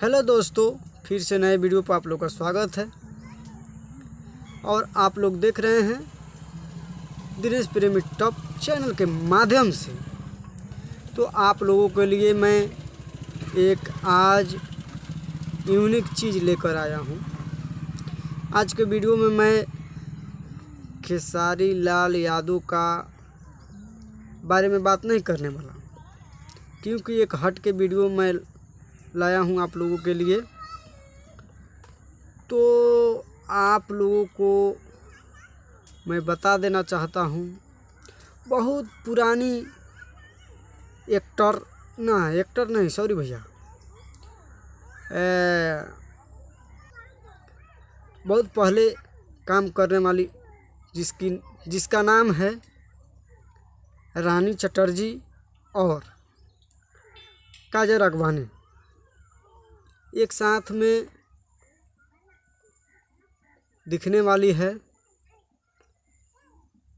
Hello दोस्तों, फिर से नए वीडियो पर आप लोग का स्वागत है। और आप लोग देख रहे हैं दिनेश प्रेमी टॉप चैनल के माध्यम से। तो आप लोगों के लिए मैं एक आज यूनिक चीज़ लेकर आया हूँ। आज के वीडियो में मैं खेसारी लाल यादव का बारे में बात नहीं करने वाला हूँ, क्योंकि एक हट के वीडियो मैं लाया हूँ आप लोगों के लिए। तो आप लोगों को मैं बता देना चाहता हूँ, बहुत पुरानी एक्टर नहीं सॉरी भैया, बहुत पहले काम करने वाली जिसका नाम है रानी चटर्जी और काजल राघवानी, एक साथ में दिखने वाली है।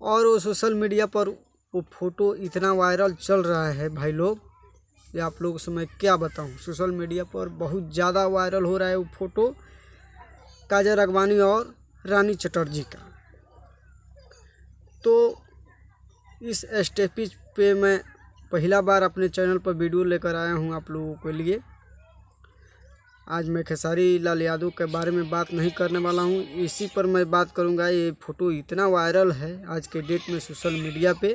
और वो सोशल मीडिया पर वो फ़ोटो इतना वायरल चल रहा है भाई लोग, ये आप लोगों से मैं क्या बताऊं। सोशल मीडिया पर बहुत ज़्यादा वायरल हो रहा है वो फ़ोटो काजल राघवानी और रानी चटर्जी का। तो इस स्टेपिज पे मैं पहला बार अपने चैनल पर वीडियो लेकर आया हूं आप लोगों के लिए। आज मैं खेसारी लाल यादव के बारे में बात नहीं करने वाला हूं, इसी पर मैं बात करूंगा। ये फ़ोटो इतना वायरल है आज के डेट में सोशल मीडिया पे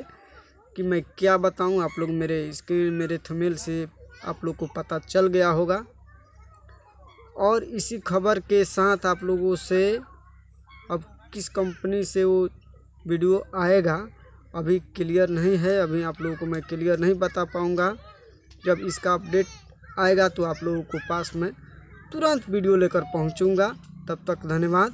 कि मैं क्या बताऊं। आप लोग मेरे थंबनेल से आप लोग को पता चल गया होगा। और इसी खबर के साथ आप लोगों से अब किस कंपनी से वो वीडियो आएगा अभी क्लियर नहीं है, अभी आप लोगों को मैं क्लियर नहीं बता पाऊँगा। जब इसका अपडेट आएगा तो आप लोगों को पास में तुरंत वीडियो लेकर पहुंचूंगा। तब तक धन्यवाद।